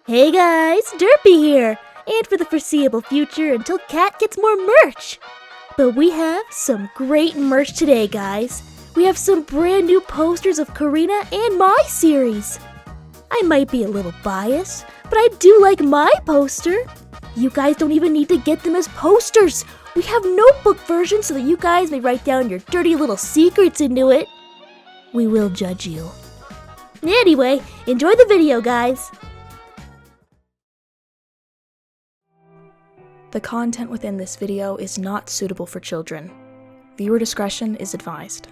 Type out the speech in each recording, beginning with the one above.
Hey guys, Derpy here, and for the foreseeable future until Cat gets more merch. But we have some great merch today, guys. We have some brand new posters of Karina and my series. I might be a little biased, but I do like my poster. You guys don't even need to get them as posters. We have notebook versions so that you guys may write down your dirty little secrets into it. We will judge you. Anyway, enjoy the video, guys. The content within this video is not suitable for children. Viewer discretion is advised.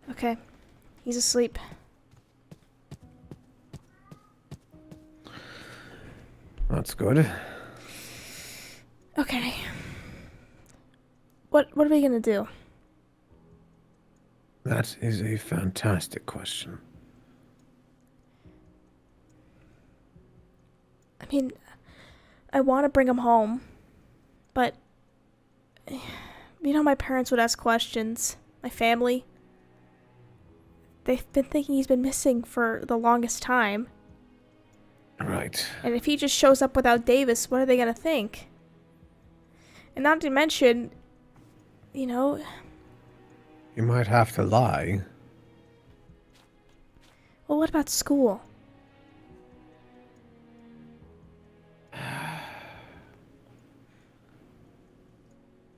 Okay, he's asleep. That's good. Okay. What are we gonna do? That is a fantastic question. I mean, I want to bring him home, but you know, my parents would ask questions. My family. They've been thinking he's been missing for the longest time. Right. And if he just shows up without Davis, what are they gonna think? And not to mention, you know... You might have to lie. Well, what about school?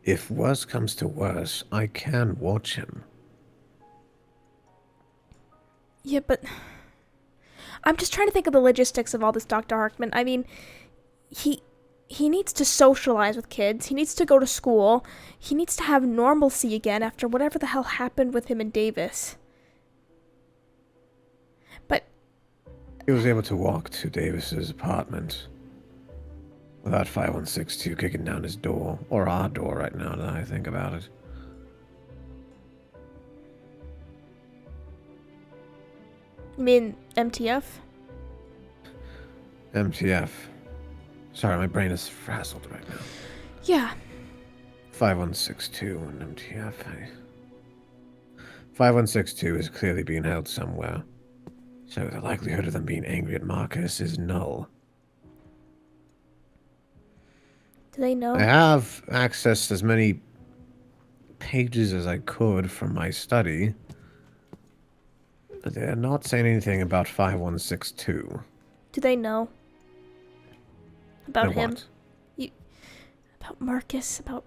If worse comes to worse, I can watch him. Yeah, but... I'm just trying to think of the logistics of all this, Dr. Harkman. I mean, he needs to socialize with kids. He needs to go to school. He needs to have normalcy again after whatever the hell happened with him and Davis. But... He was able to walk to Davis's apartment without 5162 kicking down his door, or our door right now that I think about it. You mean MTF? MTF. Sorry, my brain is frazzled right now. Yeah. 5162 and MTF. 5162 is clearly being held somewhere, so the likelihood of them being angry at Marcus is null. Do they know? I have accessed as many pages as I could from my study, but they're not saying anything about 5162. Do they know? About Know him? what? About Marcus? About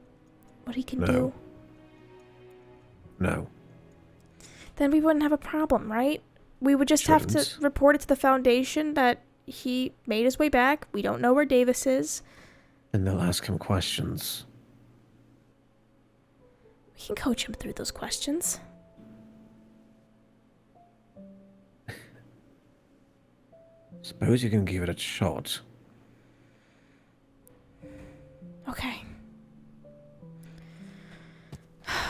what he can No. do? No. Then we wouldn't have a problem, right? We would just have to Shouldn't. report it to the Foundation that he made his way back. We don't know where Davis is. And they'll ask him questions. We can coach him through those questions. Suppose you can give it a shot. Okay.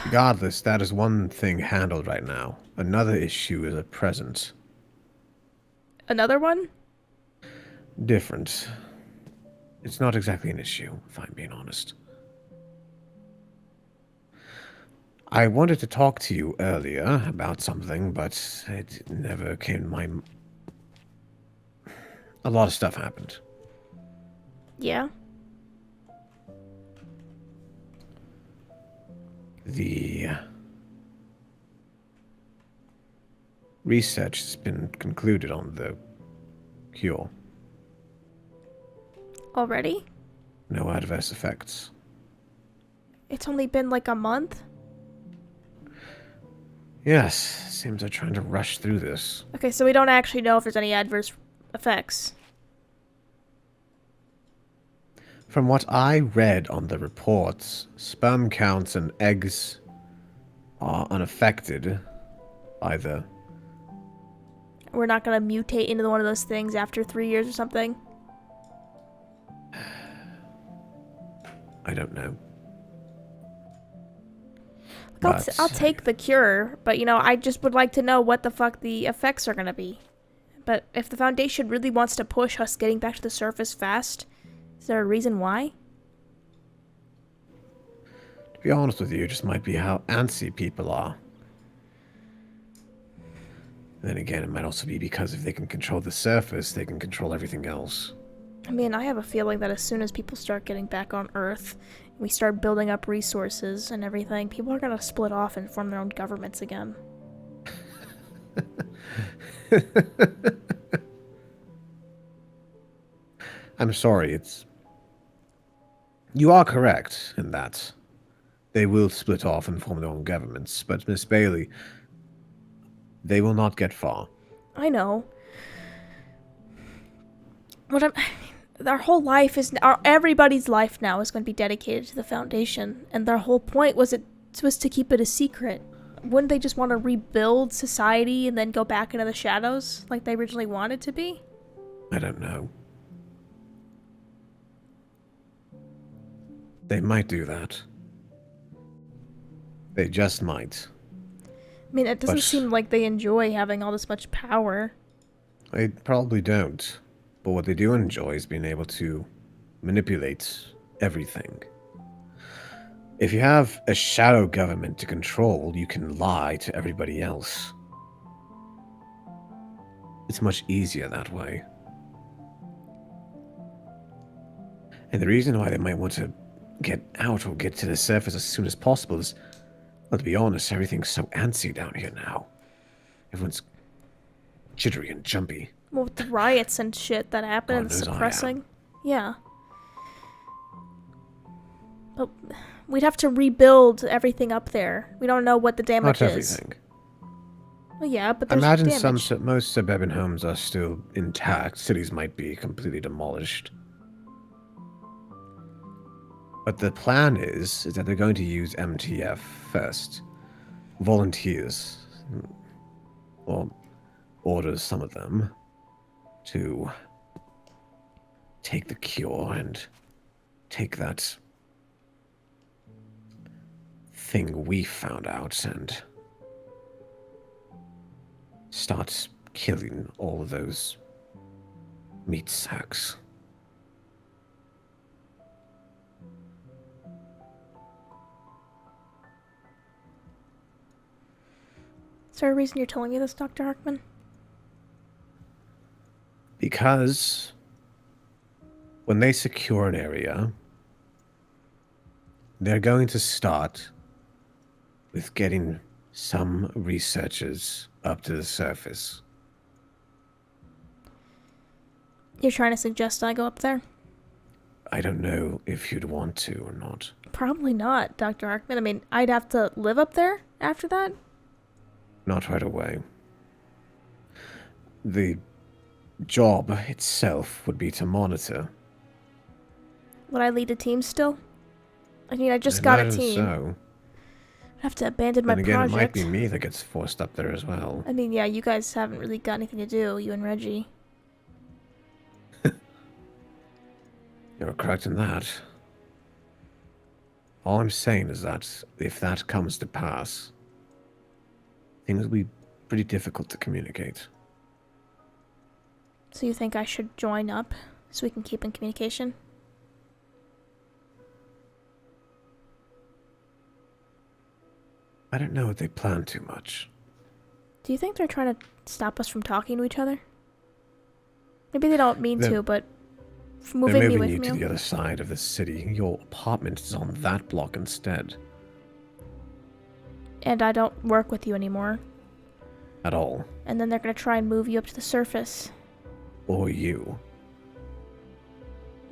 Regardless, that is one thing handled right now. Another issue is at present. Another one? Different. It's not exactly an issue, if I'm being honest. I wanted to talk to you earlier about something, but it never came to my... A lot of stuff happened. Yeah. The research has been concluded on the cure. Already? No adverse effects. It's only been like a month? Yes, seems they're trying to rush through this. Okay, so we don't actually know if there's any adverse effects. From what I read on the reports, sperm counts and eggs are unaffected by the... We're not gonna mutate into one of those things after 3 years or something? I don't know. Look, I'll take the cure, but you know, I just would like to know what the fuck the effects are gonna be. But if the Foundation really wants to push us getting back to the surface fast, is there a reason why? To be honest with you, it just might be how antsy people are. Then again, it might also be because if they can control the surface, they can control everything else. I mean, I have a feeling that as soon as people start getting back on Earth, we start building up resources and everything, people are gonna split off and form their own governments again. I'm sorry, You are correct in that. They will split off and form their own governments, but Miss Bailey, they will not get far. I know. Our whole life is, everybody's life now is going to be dedicated to the Foundation, and their whole point was to keep it a secret. Wouldn't they just want to rebuild society and then go back into the shadows like they originally wanted to be? I don't know. They might do that. They just might. I mean, it doesn't seem like they enjoy having all this much power. They probably don't. But what they do enjoy is being able to manipulate everything. If you have a shadow government to control, you can lie to everybody else. It's much easier that way. And the reason why they might want to get out or get to the surface as soon as possible is, well, to be honest, everything's so antsy down here now. Everyone's jittery and jumpy. Well, with the riots and shit that happened and the suppressing. Yeah. But we'd have to rebuild everything up there. We don't know what the damage Not is. everything. Well, yeah, but I there's imagine damage. most suburban homes are still intact. Cities might be completely demolished. But the plan is that they're going to use MTF first. Volunteers. Or orders some of them to take the cure and take that thing we found out and start killing all of those meat sacks. Is there a reason you're telling me this, Dr. Harkman? Because when they secure an area, they're going to start with getting some researchers up to the surface. You're trying to suggest I go up there? I don't know if you'd want to or not. Probably not, Dr. Harkman. I mean, I'd have to live up there after that? Not right away. The job itself would be to monitor. Would I lead a team still? I mean, I just got a team. So. I'd have to abandon my Then again, project. it might be me that gets forced up there as well. I mean, yeah, you guys haven't really got anything to do, you and Reggie. You're correct in that. All I'm saying is that if that comes to pass, things will be pretty difficult to communicate. So you think I should join up so we can keep in communication? I don't know if they plan too much. Do you think they're trying to stop us from talking to each other? Maybe they don't mean to, but moving They're me moving with you to me. the other side of the city. Your apartment is on that block instead. And I don't work with you anymore. At all. And then they're gonna try and move you up to the surface. Or you.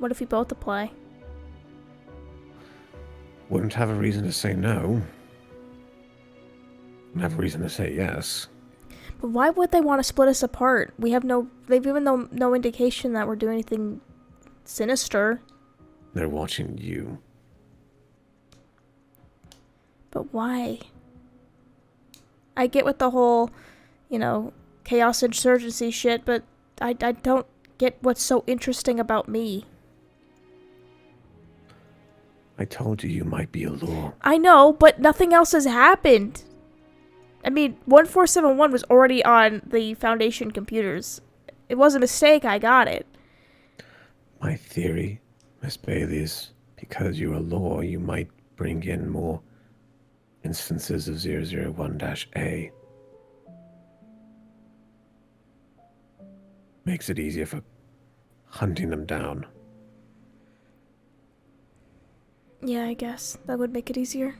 What if we both apply? Wouldn't have a reason to say no. Wouldn't have a reason to say yes. But why would they want to split us apart? They've given no indication that we're doing anything sinister. They're watching you. But why? I get with the whole, chaos insurgency shit, but I don't get what's so interesting about me. I told you might be a lure. I know, but nothing else has happened. I mean, 1471 was already on the Foundation computers. It was a mistake, I got it. My theory, Miss Bailey, is because you're a lore, you might bring in more instances of 001-A. Makes it easier for hunting them down. Yeah, I guess. That would make it easier.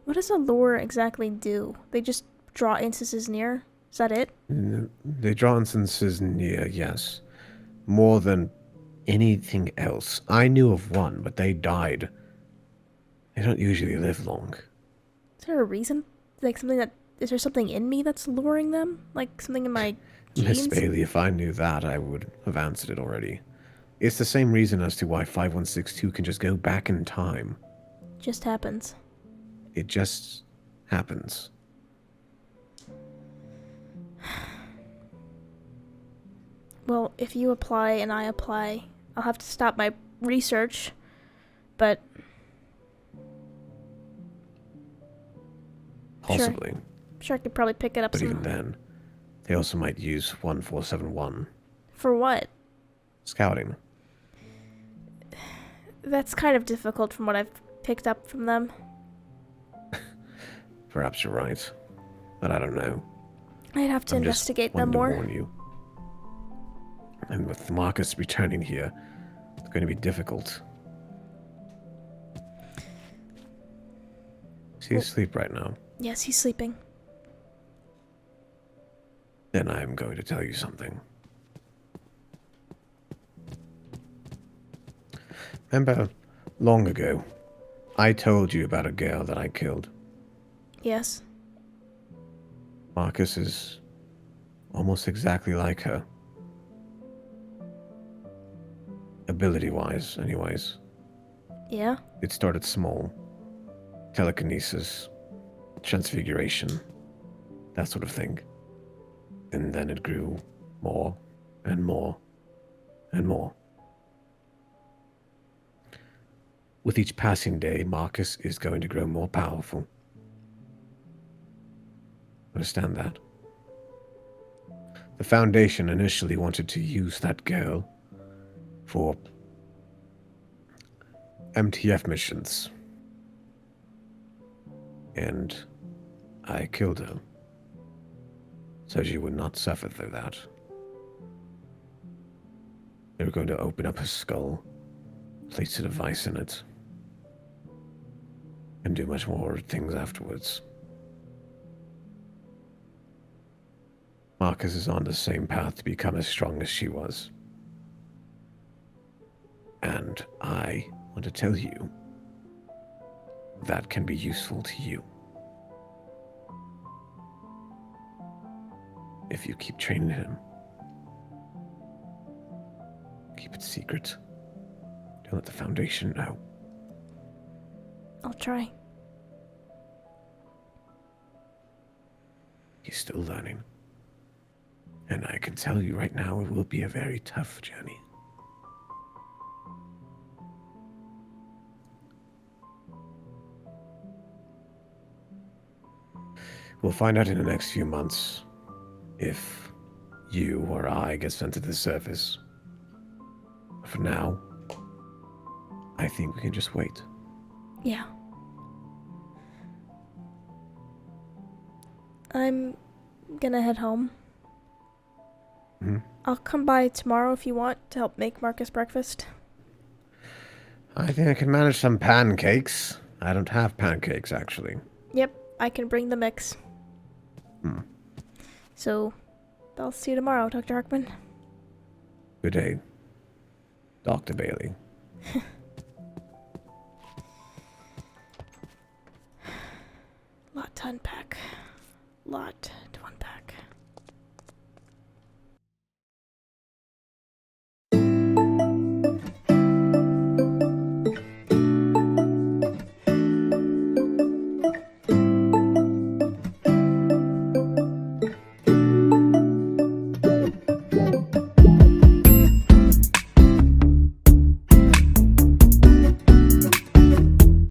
What does a lure exactly do? They just draw instances near? Is that it? They draw instances near, yes. More than anything else. I knew of one, but they died. They don't usually live long. Is there a reason? Like something that... Is there something in me that's luring them? Like something in my Miss genes? Bailey, if I knew that, I would have answered it already. It's the same reason as to why 5162 can just go back in time. Just happens. It just happens. Well, if you apply and I apply, I'll have to stop my research. But... Possibly. I'm sure I could probably pick it up But some... even then, they also might use 1471. For what? Scouting. That's kind of difficult from what I've picked up from them. Perhaps you're right. But I don't know. I'd have to I'm just investigate them wanting to more. warn you. And with Marcus returning here, it's going to be difficult. Is he asleep right now? Yes, he's sleeping. Then I am going to tell you something. Remember, long ago, I told you about a girl that I killed. Yes. Marcus is almost exactly like her. Ability-wise, anyways. Yeah? It started small. Telekinesis, transfiguration, that sort of thing. And then it grew more and more and more. With each passing day, Marcus is going to grow more powerful. Understand that? The Foundation initially wanted to use that girl for MTF missions. And I killed her, so she would not suffer through that. They were going to open up her skull, place a device in it, and do much more things afterwards. Marcus is on the same path to become as strong as she was. And I want to tell you that can be useful to you. If you keep training him. Keep it secret. Don't let the Foundation know. I'll try. He's still learning. And I can tell you right now, it will be a very tough journey. We'll find out in the next few months if you or I get sent to the surface. For now, I think we can just wait. Yeah. I'm gonna head home. Hmm? I'll come by tomorrow if you want to help make Marcus breakfast. I think I can manage some pancakes. I don't have pancakes, actually. Yep, I can bring the mix. So, I'll see you tomorrow, Dr. Harkman. Good day, Dr. Bailey. Lot to unpack. Lot.